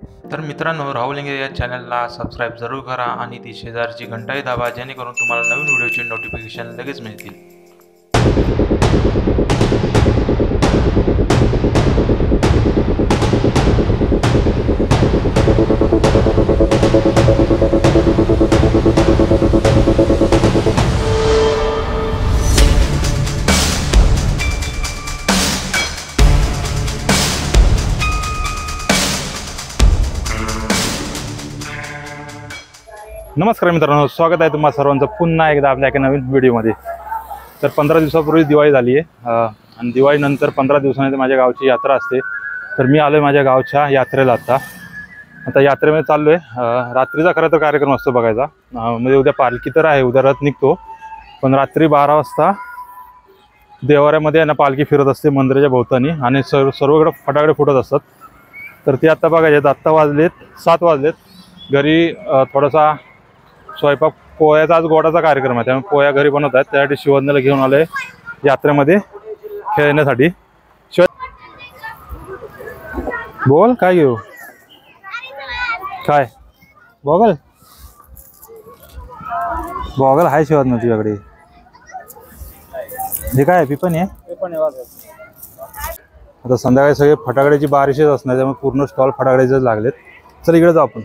तर मित्रांनो, राहुल इंगे या चॅनलला सबस्क्राईब जरूर करा आणि ती शेजारची घंटाही दाबा, जेणेकरून तुम्हाला नवीन व्हिडिओचे नोटिफिकेशन लगेच मिळतील. नमस्कार मित्रांनो, स्वागत आहे तुम्हा सर्वांचं पुन्हा एकदा आपल्या एका नवीन व्हिडिओमध्ये. तर 15 दिवसापूर्वी दिवाळी झाली आहे आणि दिवाळीनंतर 15 दिवसांनी माझ्या गावची यात्रा असते. तर मी आलो आहे माझ्या गावच्या यात्रेला. आता यात्रेमध्ये चाललो आहे. रात्रीचा खरं तर कार्यक्रम असतो बघायचा. म्हणजे उद्या पालखी तर आहे, उद्या रथ निघतो, पण रात्री 12 वाजता देवाऱ्यामध्ये ना पालखी फिरत असते मंदिराच्या भोवतानी आणि सर्वकडे फटाकडे फुटत असतात. तर ते आत्ता बघायचे. आत्ता वाजलेत 7 वाजलेत. घरी थोडासा स्वयंपाक पोह्याचा आज गोडाचा कार्यक्रम आहे, त्यामुळे पोह्या घरी बनवत आहेत. त्यासाठी शिवज्ञाला घेऊन आलोय यात्रेमध्ये खेळण्यासाठी. बोल काय घेऊ, काय बॉगल बॉगल आहे शिवज्ञ तुझ्याकडे? हे काय पिपण आहे? आता संध्याकाळी सगळे फटाकड्याची बारिशच असणार, त्यामुळे पूर्ण स्टॉल फटाकड्याचेच लागलेत. चल इकडे जाऊ आपण.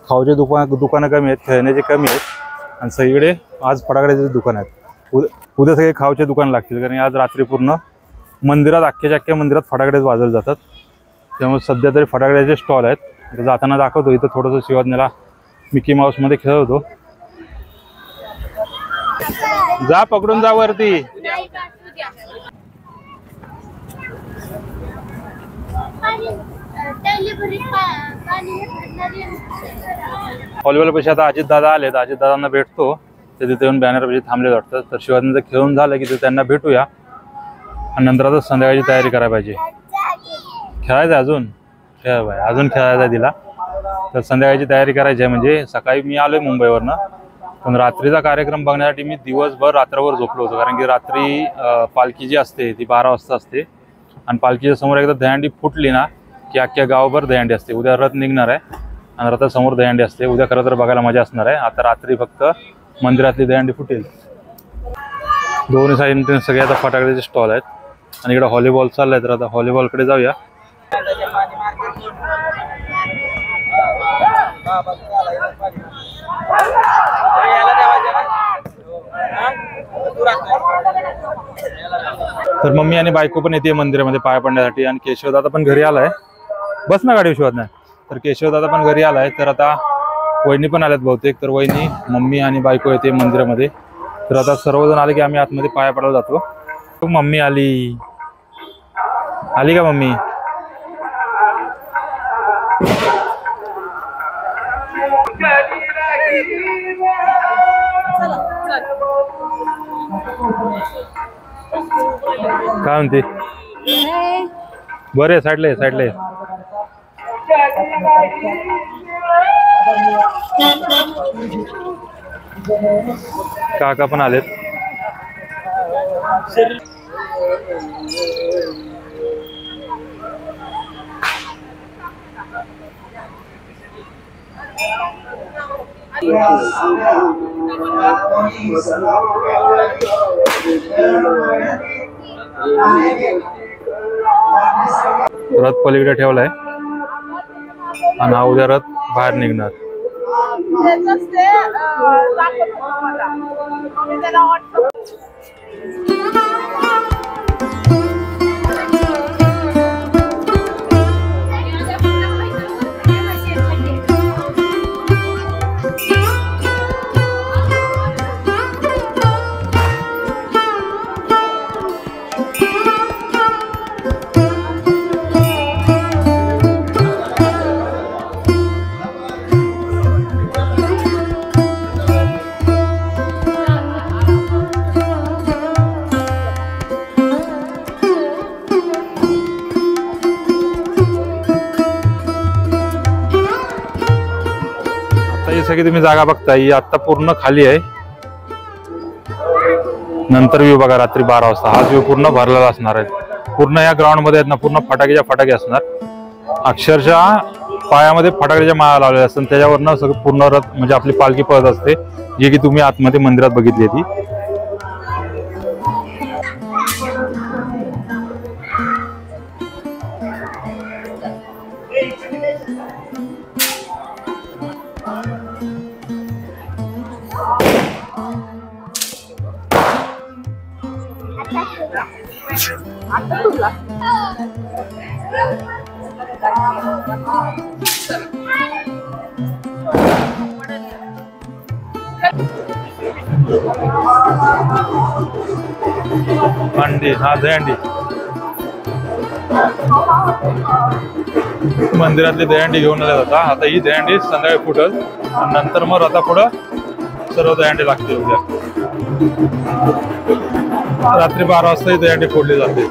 खाऊचे दुकानं कमी आहेत, खेळण्याचे कमी आहेत आणि सगळीकडे आज फटाकड्याचे दुकान आहेत. उद्या सगळे खाऊचे दुकान लागतील, कारण आज रात्री पूर्ण मंदिरात अख्ख्या मंदिरात फटाकडेच वाजवले जातात. त्यामुळे सध्या तरी फटाकड्याचे स्टॉल आहेत. जाताना दाखवतो. इथं थोडंसं शिवज्ञाला मिकी माऊसमध्ये खेळवतो. जा पकडून जा वरती. हॉलीबॉल पैसे आता अजित दादा आले, तर अजित दादांना भेटतो. ते तिथे येऊन बॅनर पैसे थांबले वाटतं. तर शिवाजींचं खेळून झालं की ते त्यांना भेटूया आणि नंतर आता संध्याकाळची तयारी करायला पाहिजे. खेळायचं अजून अजून खेळायचा दिला. तर संध्याकाळची तयारी करायची आहे. म्हणजे सकाळी मी आलोय मुंबईवरनं, पण रात्रीचा कार्यक्रम बघण्यासाठी मी दिवसभर रात्रभर झोपलो होतो. कारण की रात्री पालखी जी असते ती 12 वाजता असते आणि पालखीच्या समोर एकदा दहीहंडी फुटली ना की अख्ख्या गावभर दहीहंडी असते. उद्या रथ निघणार आहे आणि रथासमोर दहीहंडी असते. उद्या खरं तर बघायला मजा असणार आहे. आता रात्री फक्त मंदिरातली दहीहंडी फुटेल. दोन्ही साईडने सगळे आता फटाकड्याचे स्टॉल आहेत आणि इकडे व्हॉलीबॉल चाललाय. तर आता व्हॉलीबॉलकडे जाऊया. तर मम्मी आणि बायको पण येते मंदिरामध्ये पाया पडण्यासाठी आणि केशवदादा पण घरी आलाय. बस ना गाडी शिवत नाही. तर केशवदादा पण घरी आलाय. तर आता वहिनी पण आल्यात बहुतेक. तर वहिनी, मम्मी आणि बायको येते मंदिरामध्ये. तर आता सर्वजण आले की आम्ही आतमध्ये पाया पडायला जातो. मम्मी आली का मम्मी? काय म्हणते? बरे साईडला काका पण आलेत. रथ पलीकडे ठेवलाय आणि हा उद्या रथ बाहेर निघणार. सगळी तुम्ही जागा बघता, ही आता पूर्ण खाली आहे. नंतर व्ह्यू बघा रात्री 12 वाजता, हा व्ह्यू पूर्ण भरलेला असणार आहे. पूर्ण या ग्राउंड मध्ये आहेत ना पूर्ण फटाकेच्या फटाके असणार. अक्षरशः पायामध्ये फटाक्याच्या माळा लावलेल्या असतात. त्याच्यावरनं सगळं पूर्ण रथ म्हणजे आपली पालखी पळत असते, जी की तुम्ही आतमध्ये मंदिरात बघितली ती. अंडी हा दहीहंडी मंदिरातली दहीहंडी घेऊन आल्या जाता. आता ही दहीहंडी संध्याकाळी फुटल आणि नंतर मग आता पुढं सर्व दहीहंडी लागतील. उद्या रात्री 12 वाजता ही दहीहंडी फोडली जाते.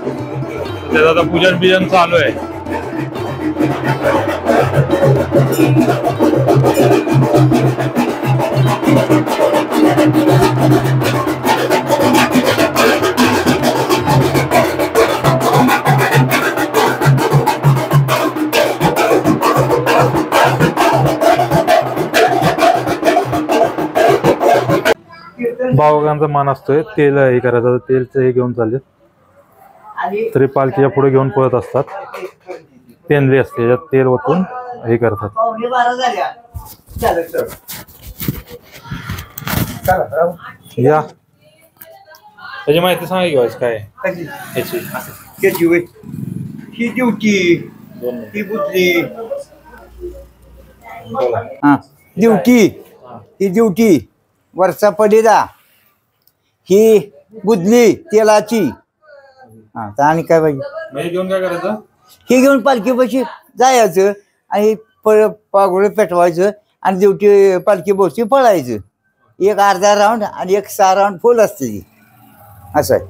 त्याचं आता पूजन बिजन चालू आहे. भावकांचा मान असतोय. तेल हे करायचं, तेलचं हे घेऊन चालले तरी पालखीच्या पुढे घेऊन पळत असतात. तेंदली असते त्याच्यात तेल ओतून हे करतात. या त्याची माहिती सांगा की काय ह्याची. ही ड्युटी ही बुद्धी ड्युटी ही ड्युटी वरचा पडिदा ही बुदली तेलाची. हा तर आणि काय पाहिजे. घेऊन काय करायचं. हे घेऊन पालखीपाशी जायचं आणि पागोळे पेटवायचं आणि ड्युटी पालखी बोशी पळायचं. एक अर्धा राऊंड आणि एक 6 राऊंड फुल असते ती. असं आहे.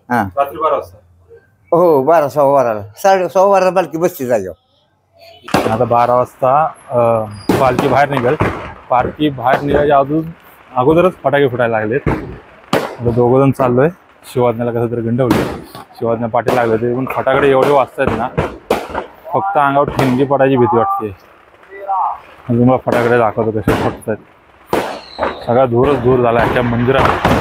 हा रात्री 12 वाजता. हो 12 सव्वा 12ला 12:15 पालखी बसते जागेवर. आता 12 वाजता पालखी बाहेर निघेल. पालखी बाहेर निघायच्या अगोदरच फटाके फुटायला लागलेत. आता दोघं जण चाललोय. शिवाज्ञाला कसं तरी गंडवले. शिवाज्ञा पाठी लागले ते पण फटाकडे एवढे वाजतायत ना फक्त अंगावर ठिणगी पडायची भीती वाटते. तुम्हाला फटाकडे दाखवतो कसे फुटतात. सगळा धूरच धूर झाला अख्ख्या मंदिरात.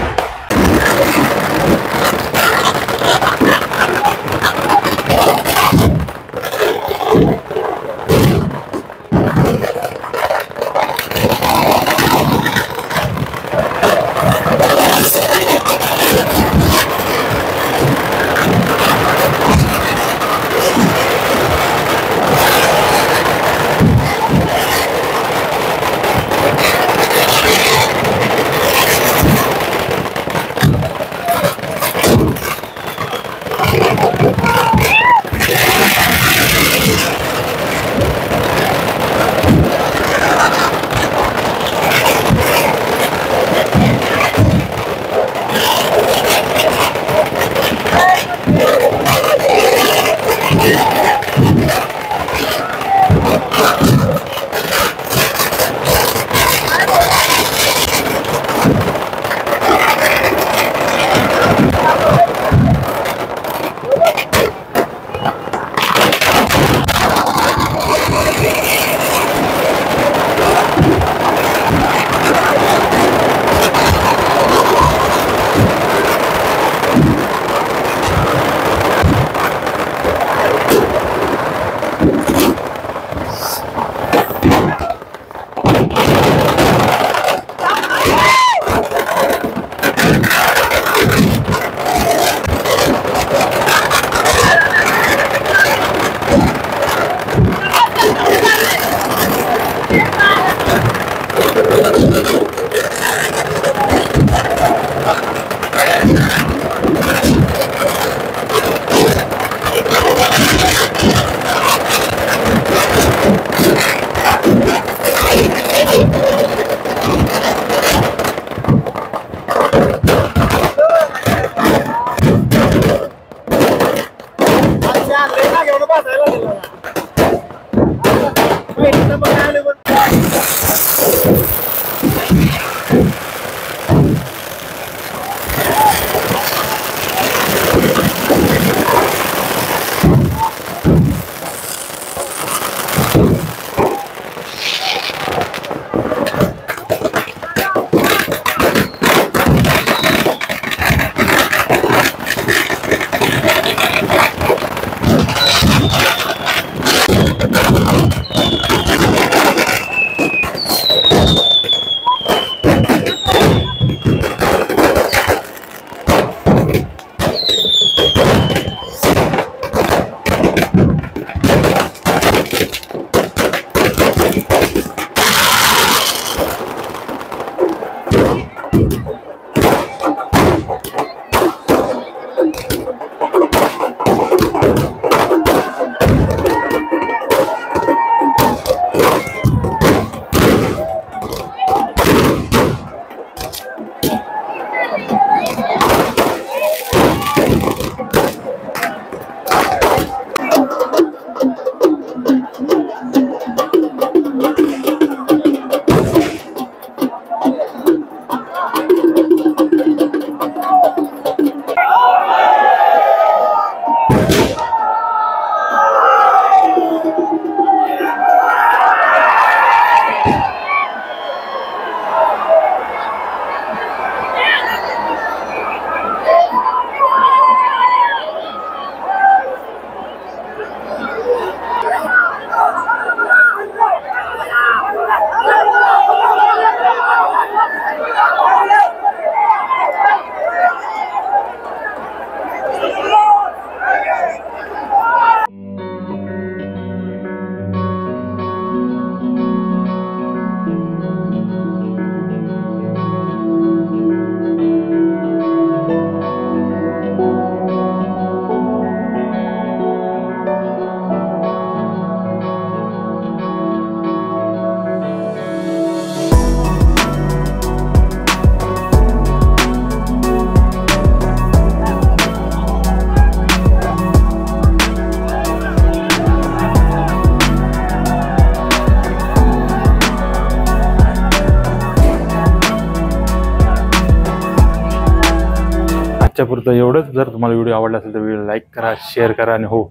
आजपुरतं एवढंच. जर तुम्हाला व्हिडिओ आवडला असेल तर व्हिडिओ लाईक करा, शेअर करा आणि हो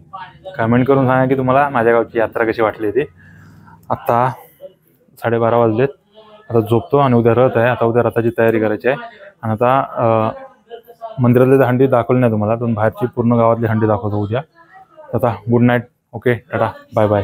कमेंट करून सांगा की तुम्हाला माझ्या गावची यात्रा कशी वाटली ती. आत्ता 12:30 वाजलेत. आता झोपतो आणि उद्या रथ आहे. आता उद्या रथाची तयारी करायची आहे. आणि आता मंदिरातली हंडी दाखवली नाही तुम्हाला, पण बाहेरची पूर्ण गावातली हंडी दाखवतो उद्या. आता good night. Okay, ta-ta, bye bye.